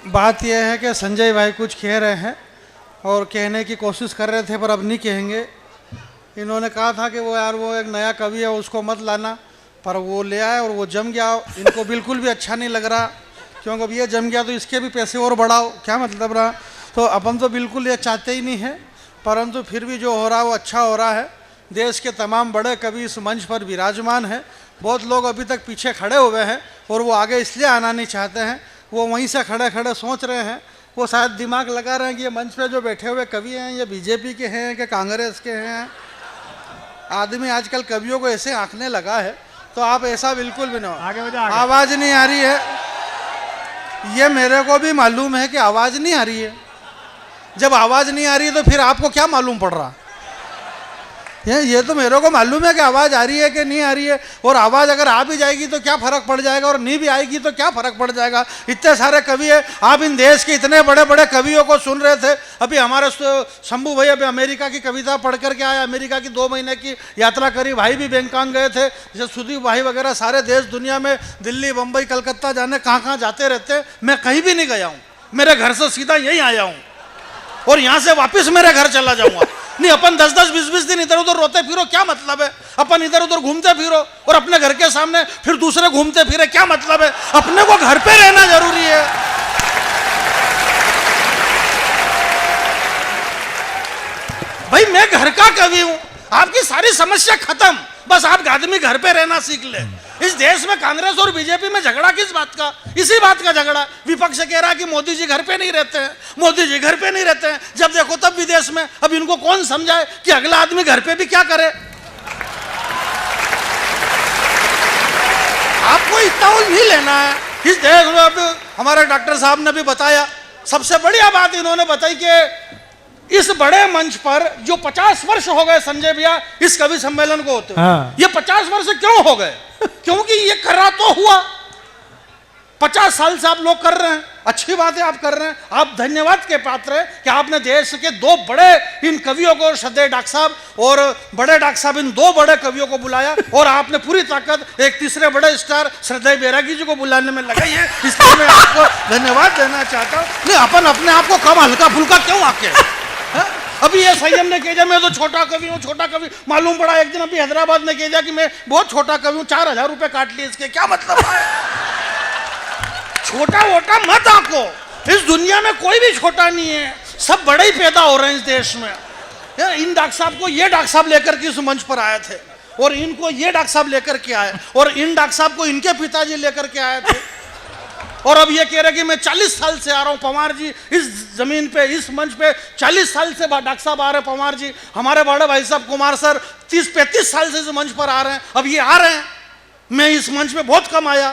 बात यह है कि संजय भाई कुछ कह रहे हैं और कहने की कोशिश कर रहे थे पर अब नहीं कहेंगे। इन्होंने कहा था कि वो यार वो एक नया कवि है उसको मत लाना, पर वो ले आए और वो जम गया। इनको बिल्कुल भी अच्छा नहीं लग रहा, क्योंकि अब ये जम गया तो इसके भी पैसे और बढ़ाओ, क्या मतलब रहा। तो अपन तो बिल्कुल ये चाहते ही नहीं है, परंतु फिर भी जो हो रहा है वो अच्छा हो रहा है। देश के तमाम बड़े कवि इस मंच पर विराजमान हैं। बहुत लोग अभी तक पीछे खड़े हुए हैं और वो आगे इसलिए आना नहीं चाहते हैं, वो वहीं से खड़े खड़े सोच रहे हैं, वो शायद दिमाग लगा रहे हैं कि ये मंच पे जो बैठे हुए कवि हैं ये बीजेपी के हैं कि कांग्रेस के हैं। आदमी आजकल कवियों को ऐसे आंकने लगा है, तो आप ऐसा बिल्कुल भी ना हो। आवाज़ नहीं आ रही है, ये मेरे को भी मालूम है कि आवाज़ नहीं आ रही है। जब आवाज़ नहीं आ रही है तो फिर आपको क्या मालूम पड़ रहा? ये तो मेरे को मालूम है कि आवाज़ आ रही है कि नहीं आ रही है। और आवाज़ अगर आ भी जाएगी तो क्या फ़र्क पड़ जाएगा, और नहीं भी आएगी तो क्या फ़र्क पड़ जाएगा। इतने सारे कवि हैं, आप इन देश के इतने बड़े बड़े कवियों को सुन रहे थे। अभी हमारे शंभू भाई अभी अमेरिका की कविता पढ़ करके आए, अमेरिका की 2 महीने की यात्रा करी। भाई भी बैंकॉक गए थे, जैसे सुदीप भाई वगैरह सारे देश दुनिया में दिल्ली बम्बई कलकत्ता जाने कहाँ जाते रहते हैं। मैं कहीं भी नहीं गया हूँ, मेरे घर से सीधा यहीं आया हूँ और यहाँ से वापस मेरे घर चला जाऊँगा। नहीं, अपन 10-10, 20-20 दिन इधर उधर रोते फिरो, क्या मतलब है। अपन इधर उधर घूमते फिरो और अपने घर के सामने फिर दूसरे घूमते फिरे, क्या मतलब है। अपने को घर पे रहना जरूरी है। भाई मैं घर का कवि हूं, आपकी सारी समस्या खत्म, बस आप आदमी घर पे रहना सीख ले। इस देश में कांग्रेस और बीजेपी में झगड़ा किस बात का? इसी बात का झगड़ा। विपक्ष कह रहा है कि मोदी जी घर पे नहीं रहते हैं, मोदी जी घर पे नहीं रहते हैं। जब देखो तब विदेश में। अब इनको कौन समझाए कि अगला आदमी घर पे भी क्या करे। आपको इतना नहीं लेना है इस देश में। अब हमारे डॉक्टर साहब ने भी बताया, सबसे बढ़िया बात इन्होंने बताई कि इस बड़े मंच पर जो 50 वर्ष हो गए संजय भैया इस कवि सम्मेलन को होते हुए, ये 50 वर्ष क्यों हो गए? क्योंकि ये करा तो हुआ, 50 साल से आप लोग कर रहे हैं। अच्छी बात है, आप कर रहे हैं, आप धन्यवाद के पात्र हैं कि आपने देश के 2 बड़े इन कवियों को, श्रद्धेय डॉक्टर साहब और बड़े डॉक्टर साहब, इन 2 बड़े कवियों को बुलाया और आपने पूरी ताकत एक तीसरे बड़े स्टार श्रद्धेय बैरागी जी को बुलाने में लगाई है। इसलिए मैं आपको धन्यवाद देना चाहता हूँ। नहीं, अपन अपने आप को कम हल्का फुल्का क्यों आके। अभी ये संयम ने कह दिया मैं तो छोटा कवि हूँ, छोटा कवि। मालूम पड़ा एक दिन अभी हैदराबाद ने कह दिया कि मैं बहुत छोटा कवि हूँ, 4000 रुपए काट लिए इसके, क्या मतलब है। छोटा वोटा मत आको, इस दुनिया में कोई भी छोटा नहीं है, सब बड़े ही पैदा हो रहे हैं इस देश में। इन डॉक्टर साहब को ये डॉक्टर साहब लेकर के इस मंच पर आए थे और इनको ये डॉक्टर साहब लेकर के आए और इन डॉक्टर साहब को इनके पिताजी लेकर के आए थे। और अब ये कह रहे कि मैं 40 साल से आ रहा हूँ। पवार जी इस जमीन पे, इस मंच पे 40 साल से डॉक्टर साहब आ रहे हैं। पवार जी, हमारे बड़े भाई साहब कुमार सर 30-35 साल से इस मंच पर आ रहे हैं। अब ये आ रहे हैं, मैं इस मंच पे बहुत कम आया।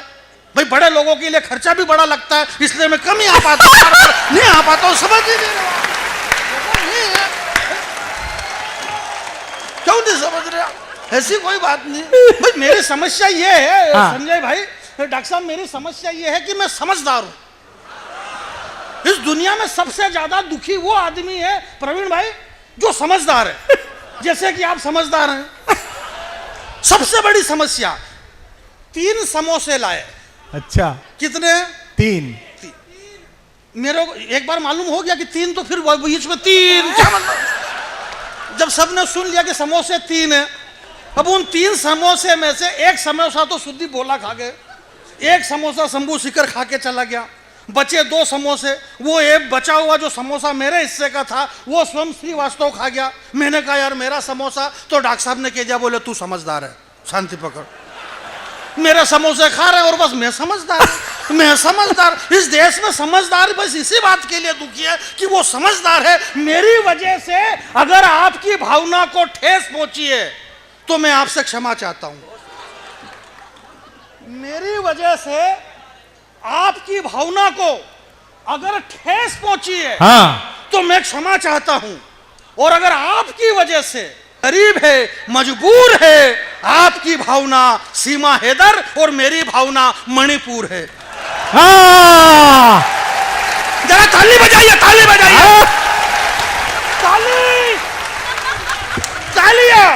भाई बड़े लोगों के लिए खर्चा भी बड़ा लगता है, इसलिए मैं कम ही आ पाता हूँ, नहीं आ पाता हूँ, समझ ही नहीं रहा। क्यों नहीं समझ रहे? ऐसी कोई बात नहीं। भाई मेरी समस्या ये है संजय भाई, डॉक्टर साहब, मेरी समस्या ये है कि मैं समझदार हूं। इस दुनिया में सबसे ज्यादा दुखी वो आदमी है प्रवीण भाई जो समझदार है, जैसे कि आप समझदार हैं। सबसे बड़ी समस्या, 3 समोसे लाए। अच्छा, कितने? 3। मेरे को एक बार मालूम हो गया कि 3, तो फिर बीच में 3 क्या मतलब। जब सबने सुन लिया कि समोसे 3 है, अब उन 3 समोसे में से एक समोसा तो सुद्दी बोला खा गए, एक समोसा शंभू शिखर खा के चला गया, बचे 2 समोसे। वो एक बचा हुआ जो समोसा मेरे हिस्से का था वो स्वयं श्रीवास्तव खा गया। मैंने कहा यार मेरा समोसा, तो डॉक्टर साहब ने कह दिया, बोले तू समझदार है, शांति पकड़। मेरे समोसे खा रहे और बस मैं समझदार, मैं समझदार। इस देश में समझदार बस इसी बात के लिए दुखी है कि वो समझदार है। मेरी वजह से अगर आपकी भावना को ठेस पहुंची है तो मैं आपसे क्षमा चाहता हूं। मेरी वजह से आपकी भावना को अगर ठेस पहुंची है तो मैं क्षमा चाहता हूं। और अगर आपकी वजह से गरीब है, मजबूर है, आपकी भावना सीमा हैदर और मेरी भावना मणिपुर है। जरा ताली बजाइए, ताली बजाइए, ताली, तालियां।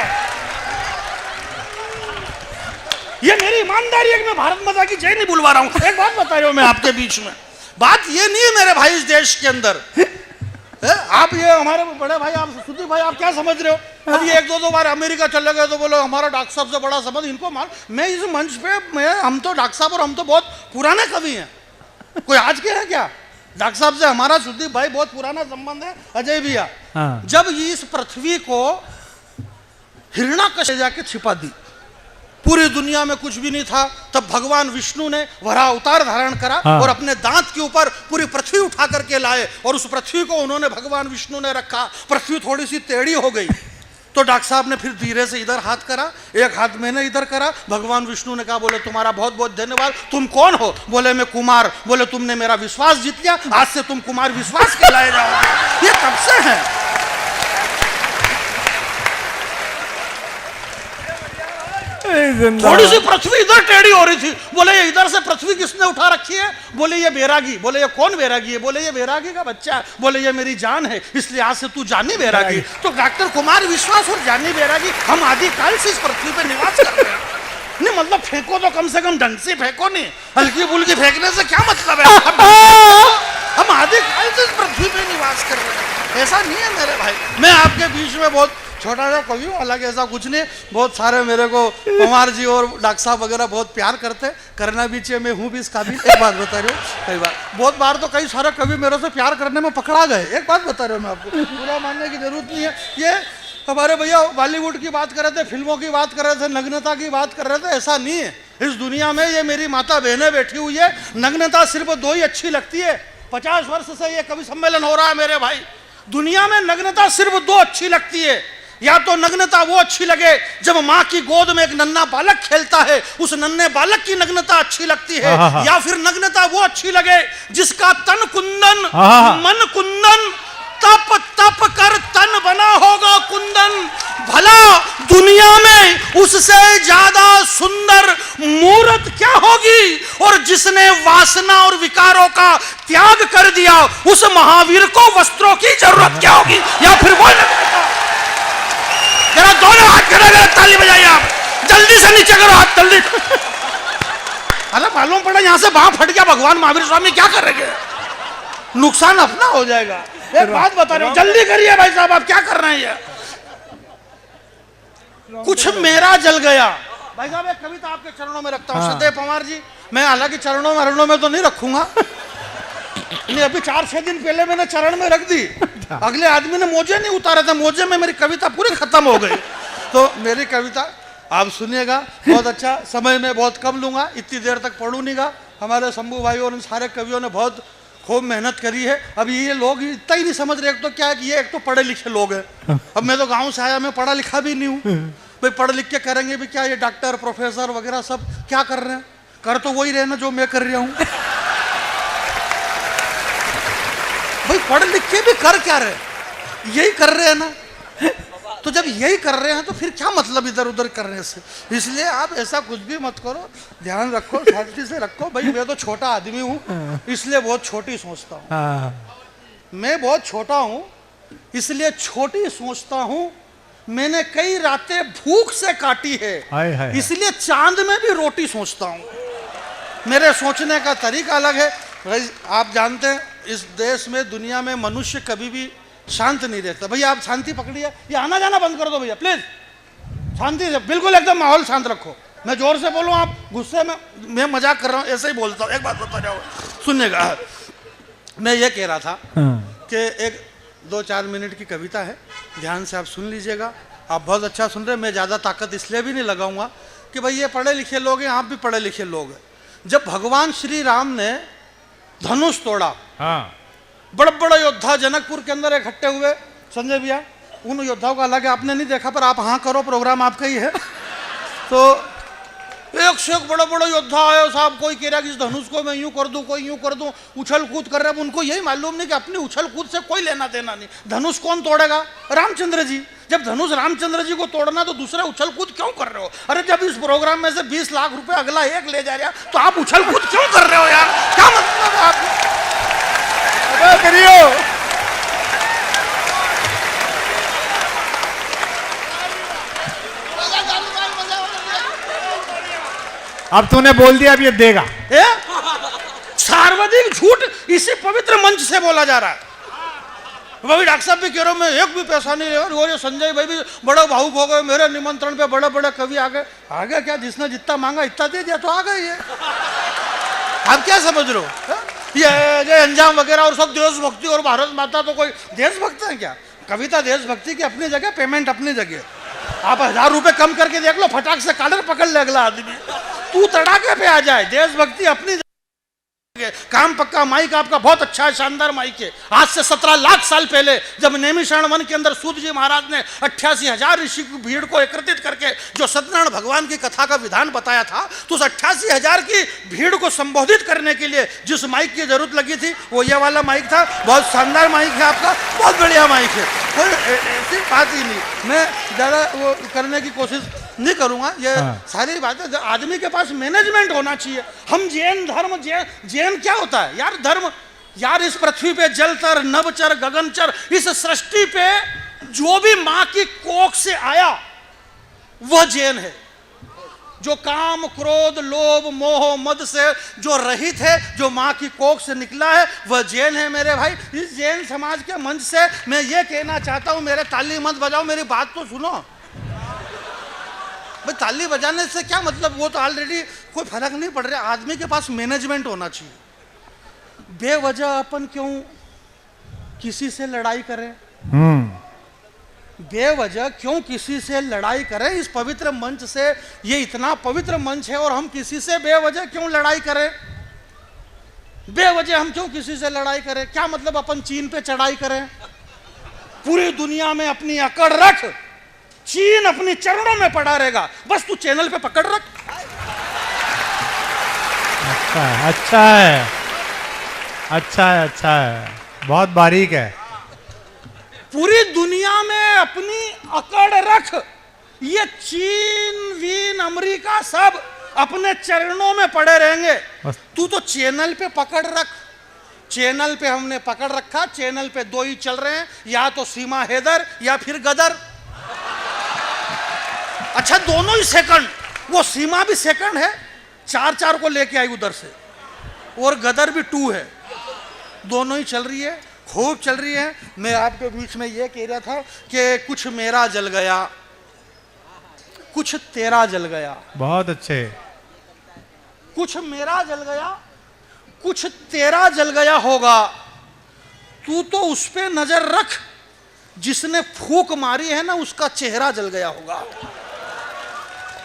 ये मेरी ईमानदारी है कि मैं भारत माता की जय नहीं बुलवा रहा हूं। एक बात बता रहा हूं मैं आपके बीच में, बात ये नहीं है मेरे भाई इस देश के अंदर। आप ये हमारे बड़े भाई, आप सुदीप भाई, आप क्या समझ रहे हो? अब ये एक दो बार अमेरिका चले गए तो बोलो हमारा डॉक्टर साहब से बड़ा संबंध, इनको मार। मैं इस मंच पे हम तो डॉक्टर साहब और हम तो बहुत पुराने कवि हैं, कोई आज के हैं क्या? डॉक्टर साहब से हमारा सुदीप भाई बहुत पुराना संबंध है, अजय भैया। जब इस पृथ्वी को हिरण्यकश्यप जाके छिपा दी, पूरी दुनिया में कुछ भी नहीं था, तब भगवान विष्णु ने वराह अवतार धारण करा और अपने दांत के ऊपर पूरी पृथ्वी उठा करके लाए और उस पृथ्वी को उन्होंने भगवान विष्णु ने रखा। पृथ्वी थोड़ी सी टेढ़ी हो गई तो डॉक्टर साहब ने फिर धीरे से इधर हाथ करा, एक हाथ मैंने इधर करा। भगवान विष्णु ने कहा, बोले तुम्हारा बहुत बहुत धन्यवाद। तुम कौन हो? बोले मैं कुमार। बोले तुमने मेरा विश्वास जीत लिया, आज से तुम कुमार विश्वास कहलाए जाओगे। ये तब से है। थोड़ी सी पृथ्वी इधर टेढ़ी हो रही थी, बोले ये इधर से पृथ्वी किसने उठा रखी है? बोले ये बैरागी। बोले ये कौन बैरागी है? बोले ये बैरागी का बच्चा है। बोले ये मेरी जान है, इसलिए आज से तू जानी बैरागी। तो डॉक्टर कुमार विश्वास और जानी बैरागी हम आदिकाल से इस पृथ्वी पे निवास कर रहे हैं। नहीं मतलब फेंको तो कम से कम ढंग से फेंको, नहीं हल्की फुल्की फेंकने से क्या मतलब है? हम आदिकाल से इस पृथ्वी पे निवास कर रहे हैं, ऐसा नहीं है मेरे भाई। मैं आपके बीच में बहुत छोटा सा कवि हूँ, हालांकि ऐसा कुछ नहीं। बहुत सारे मेरे को कुमार जी और डॉक्टर साहब वगैरह बहुत प्यार करते, करना भी चाहिए, मैं हूँ भी इस काबिल। एक बात बता रही हूँ, कई बार बहुत बार तो कई सारे कवि मेरे से प्यार करने में पकड़ा गए। एक बात बता रहा हूँ मैं आपको, पूरा मानने की जरूरत नहीं है। ये हमारे भैया बॉलीवुड की बात कर रहे थे, फिल्मों की बात कर रहे थे, नग्नता की बात कर रहे थे, ऐसा नहीं है। इस दुनिया में ये मेरी माता बहनें बैठी हुई है, नग्नता सिर्फ दो ही अच्छी लगती है। 50 वर्ष से ये कवि सम्मेलन हो रहा है मेरे भाई, दुनिया में नग्नता सिर्फ दो अच्छी लगती है। या तो नग्नता वो अच्छी लगे जब माँ की गोद में एक नन्हा बालक खेलता है, उस नन्हे बालक की नग्नता अच्छी लगती है। या फिर नग्नता वो अच्छी लगे जिसका तन कुंदन मन कुंदन, तप तप कर तन बना होगा कुंदन। भला दुनिया में उससे ज्यादा सुंदर मूर्त क्या होगी? और जिसने वासना और विकारों का त्याग कर दिया, उस महावीर को वस्त्रों की जरूरत क्या होगी? या फिर वो जरा दोनों हाथ खड़े करें, ताली बजाइए आप, जल्दी से नीचे करो हाथ, जल्दी। अरे मालूम पड़ा यहाँ से बाँह फट गया, भगवान महावीर स्वामी क्या करेंगे? नुकसान अपना हो जाएगा। एक बात बता रहे हो, जल्दी करिए भाई साहब, आप क्या कर रहे हैं? ये कुछ मेरा जल गया। भाई साहब एक कविता आपके चरणों में रखता हूँ, सदैव पवार जी। मैं हालांकि चरणों में तो नहीं रखूंगा, नहीं अभी 4-6 दिन पहले मैंने चरण में रख दी, अगले आदमी ने मोजे नहीं उतारे थे, मोजे में मेरी कविता पूरी खत्म हो गई। तो मेरी कविता आप सुनिएगा, बहुत अच्छा समय में बहुत कम लूंगा, इतनी देर तक पढ़ू नहीं गा। हमारे शंभू भाई और उन सारे कवियों ने बहुत खूब मेहनत करी है। अब ये लोग इतना ही नहीं समझ रहे, एक तो क्या है कि ये एक तो पढ़े लिखे लोग हैं। अब मैं तो गाँव से आया, मैं पढ़ा लिखा भी नहीं हूँ भाई, पढ़ लिख के करेंगे भी क्या? ये डॉक्टर प्रोफेसर वगैरह सब क्या कर रहे हैं? कर तो वही रहे ना जो मैं कर रहा हूँ भाई, पढ़ लिख के भी कर क्या रहे? यही कर रहे हैं ना। तो जब यही कर रहे हैं तो फिर क्या मतलब इधर उधर करने से? इसलिए आप ऐसा कुछ भी मत करो, ध्यान रखो, शांति से रखो। भाई मैं तो छोटा आदमी हूँ, इसलिए बहुत छोटी सोचता हूँ। मैं बहुत छोटा हूँ इसलिए छोटी सोचता हूँ। मैंने कई रातें भूख से काटी है, इसलिए चांद में भी रोटी सोचता हूँ। मेरे सोचने का तरीका अलग है। भाई आप जानते हैं इस देश में, दुनिया में मनुष्य कभी भी शांत नहीं रहता। भैया आप शांति पकड़िए, ये आना जाना बंद कर दो भैया प्लीज, शांति से बिल्कुल एकदम माहौल शांत रखो। मैं जोर से बोलूँ, आप गुस्से में, मैं मजाक कर रहा हूँ, ऐसे ही बोलता हूँ। एक बात बता जाओ, सुनिएगा। मैं ये कह रहा था कि एक 2-4 मिनट की कविता है, ध्यान से आप सुन लीजिएगा। आप बहुत अच्छा सुन रहे हैं, मैं ज़्यादा ताकत इसलिए भी नहीं लगाऊंगा कि भाई ये पढ़े लिखे लोग हैं, आप भी पढ़े लिखे लोग हैं। जब भगवान श्री राम ने धनुष तोड़ा, बड़े बड़े योद्धा जनकपुर के अंदर इकट्ठे हुए, संजय भैया उन योद्धाओं का अलग है, आपने नहीं देखा पर आप हाँ करो, प्रोग्राम आपका ही है। तो एक से एक बड़े बड़े योद्धा आए साहब, कोई कह रहा कि इस धनुष को मैं यूं कर दूं, कोई यूं कर दूं, उछल कूद कर रहे हैं। उनको यही मालूम नहीं कि अपनी उछल कूद से कोई लेना देना नहीं। धनुष कौन तोड़ेगा? रामचंद्र जी। जब धनुष रामचंद्र जी को तोड़ना तो दूसरे उछल कूद क्यों कर रहे हो? अरे जब इस प्रोग्राम में से 20 लाख रुपए अगला एक ले जा रहा तो आप उछल कूद क्यों कर रहे हो यार? क्या मतलब है आपको? करियो अब तूने बोल दिया, अब ये देगा। सार्वजनिक झूठ इसी पवित्र मंच से बोला जा रहा है। भाई डॉक्टर साहब भी कह रहे हो मैं एक भी पैसा नहीं ले, और ये संजय भाई भी बड़ा भावुक हो गए, मेरे निमंत्रण पे बड़े बड़े कवि आ गए। आ गए क्या? जिसने जितना मांगा इतना दे दिया तो आ गए ये। आप क्या समझ रहे हो? ये अंजाम वगैरह और सब देशभक्ति और भारत माता, तो कोई देशभक्त है क्या? कविता देशभक्ति की अपनी जगह, पेमेंट अपनी जगह। आप 1000 रुपए कम करके देख लो, फटाक से कॉलर पकड़ ले अगला आदमी, तू तड़ाके पे आ जाए। देशभक्ति अपनी काम पक्का। माइक आपका बहुत अच्छा है, शानदार माइक है। आज से 17 लाख साल पहले जब नैमिषारण वन के अंदर सूत जी महाराज ने 88,000 ऋषि की भीड़ को एकत्रित करके जो सत्यनारायण भगवान की कथा का विधान बताया था, तो उस 88,000 की भीड़ को संबोधित करने के लिए जिस माइक की जरूरत लगी थी वो ये वाला माइक था। बहुत शानदार माइक है आपका, बहुत बढ़िया माइक है, कोई ऐसी बात ही नहीं। मैं ज़्यादा वो करने की कोशिश नहीं करूंगा। ये सारी बातें, आदमी के पास मैनेजमेंट होना चाहिए। हम जैन धर्म, जैन क्या होता है यार? धर्म यार, इस पृथ्वी पे जलचर, नभचर, गगनचर, इस सृष्टि पे जो भी मां की कोख से आया वह जैन है। जो काम, क्रोध, लोभ, मोह, मद से जो रहित है, जो मां की कोख से निकला है, वह जैन है मेरे भाई। इस जैन समाज के मंच से मैं ये कहना चाहता हूं, मेरे ताली मत बजाओ, मेरी बात तो सुनो। भाई ताली बजाने से क्या मतलब? वो तो ऑलरेडी कोई फर्क नहीं पड़ रहा। आदमी के पास मैनेजमेंट होना चाहिए। बेवजह अपन क्यों किसी से लड़ाई करें? बेवजह क्यों किसी से लड़ाई करें? इस पवित्र मंच से, ये इतना पवित्र मंच है और हम किसी से बेवजह क्यों लड़ाई करें? बेवजह हम क्यों किसी से लड़ाई करें? क्या मतलब अपन चीन पे चढ़ाई करें? पूरी दुनिया में अपनी अकड़ रख, चीन अपनी चरणों में पड़ा रहेगा, बस तू चैनल पे पकड़ रख। अच्छा है, अच्छा है, अच्छा है, अच्छा है, बहुत बारीक है। पूरी दुनिया में अपनी अकड़ रख, ये चीन, वीन, अमेरिका सब अपने चरणों में पड़े रहेंगे, तू तो चैनल पे पकड़ रख। चैनल पे हमने पकड़ रखा। चैनल पे दो ही चल रहे हैं, या तो सीमा हैदर या फिर गदर। अच्छा, दोनों ही सेकंड, वो सीमा भी सेकंड है, 4-4 को लेके आई उधर से, और गदर भी 2 है। दोनों ही चल रही है, खूब चल रही है। मैं आपके बीच में ये कह रहा था कि कुछ मेरा जल गया, कुछ तेरा जल गया। बहुत अच्छे। कुछ मेरा जल गया, कुछ तेरा जल गया होगा। तू तो उस पे नजर रख जिसने फूंक मारी है ना, उसका चेहरा जल गया होगा।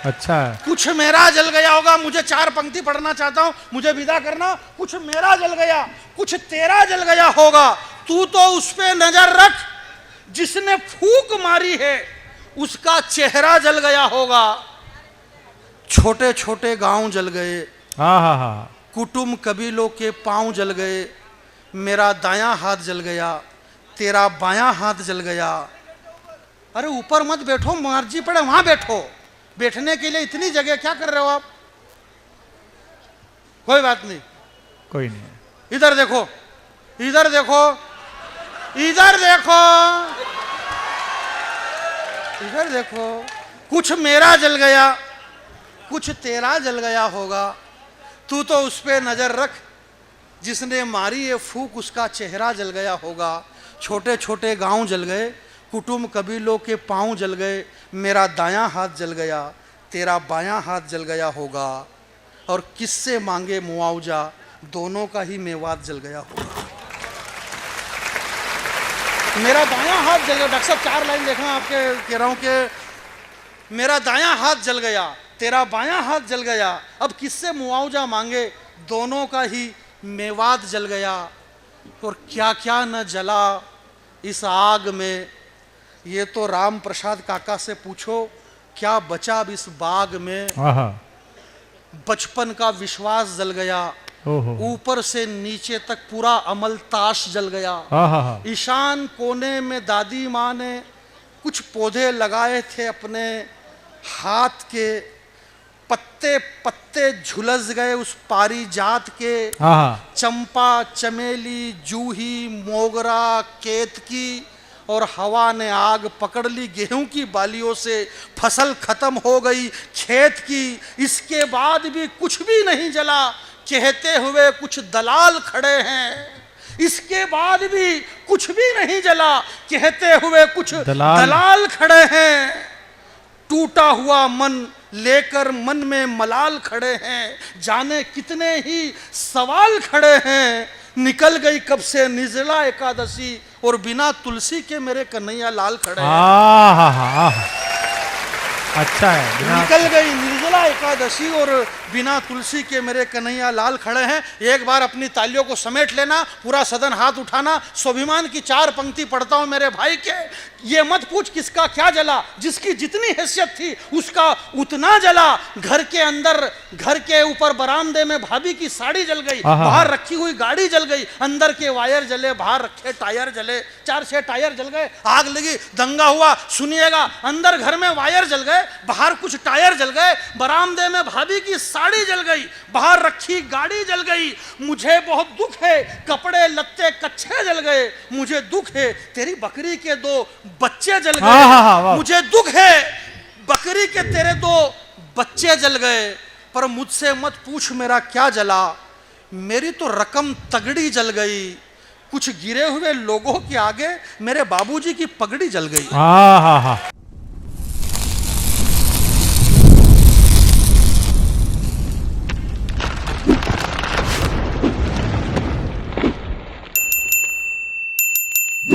अच्छा है। कुछ मेरा जल गया होगा। मुझे 4 पंक्ति पढ़ना चाहता हूं, मुझे विदा करना। कुछ मेरा जल गया, कुछ तेरा जल गया होगा। तू तो उस पे नजर रख जिसने फूंक मारी है, उसका चेहरा जल गया होगा। छोटे छोटे गांव जल गए, हाँ हाँ हाँ, कुटुंब कबीलों के पांव जल गए। मेरा दायां हाथ जल गया, तेरा बायां हाथ जल गया। अरे ऊपर मत बैठो, मर्जी पड़े वहां बैठो। बैठने के लिए इतनी जगह क्या कर रहे हो आप? कोई बात नहीं, कोई नहीं। इधर देखो, इधर देखो, इधर देखो, इधर देखो। कुछ मेरा जल गया, कुछ तेरा जल गया होगा। तू तो उस पे नजर रख जिसने मारी ये फूंक, उसका चेहरा जल गया होगा। छोटे छोटे गांव जल गए, कुटुंब कबीलों के पांव जल गए। मेरा दायां हाथ जल गया, तेरा बायां हाथ जल गया होगा। और किससे मांगे मुआवजा, दोनों का ही मेवात जल गया होगा। मेरा दायां हाथ जल गया। डॉक्टर साहब 4 लाइन देखना, आपके कह रहा हूं कि मेरा दायां हाथ जल गया, तेरा बायां हाथ जल गया। अब किससे मुआवजा मांगे, दोनों का ही मेवात जल गया। और क्या क्या न जला इस आग में, ये तो राम प्रसाद काका से पूछो क्या बचा अब इस बाग में। बचपन का विश्वास जल गया, ऊपर से नीचे तक पूरा अमल ताश जल गया। ईशान कोने में दादी माँ ने कुछ पौधे लगाए थे अपने हाथ के, पत्ते पत्ते झुलस गए उस पारिजात के। चंपा, चमेली, जूही, मोगरा, केतकी, और हवा ने आग पकड़ ली गेहूं की बालियों से। फसल खत्म हो गई खेत की, इसके बाद भी कुछ भी नहीं जला। कहते हुए कुछ दलाल खड़े हैं। इसके बाद भी कुछ भी नहीं जला, कहते हुए कुछ दलाल खड़े हैं। टूटा हुआ मन लेकर मन में मलाल खड़े हैं, जाने कितने ही सवाल खड़े हैं। निकल गई कब से निर्जला एकादशी और बिना तुलसी के मेरे कन्हैया लाल खड़े हैं। अच्छा है, निकल गई निर्जला एकादशी और बिना तुलसी के मेरे कन्हैया लाल खड़े हैं। एक बार अपनी तालियों को समेट लेना, पूरा सदन हाथ उठाना। स्वाभिमान की 4 पंक्ति पढ़ता हूं मेरे भाई के। ये मत पूछ किसका क्या जला, जिसकी जितनी हैसियत थी उसका उतना जला। घर के अंदर, घर के ऊपर बरामदे में भाभी की साड़ी जल गई, बाहर रखी हुई गाड़ी जल गई, अंदर के वायर जले, बाहर रखे टायर जले, 4-6 टायर जल गए, आग लगी, दंगा हुआ। सुनिएगा, अंदर घर में वायर जल गए, बाहर कुछ टायर जल गए, बरामदे में भाभी की साड़ी जल गई, बाहर रखी गाड़ी जल गई। मुझे बहुत दुख है, कपड़े लत्ते कच्चे जल गए। मुझे दुख है, तेरी बकरी के 2 बच्चे जल गए। मुझे दुख है, बकरी के तेरे 2 बच्चे जल गए। पर मुझसे मत पूछ मेरा क्या जला, मेरी तो रकम तगड़ी जल गई। कुछ गिरे हुए लोगों के आगे मेरे बाबूजी की पगड़ी जल गई।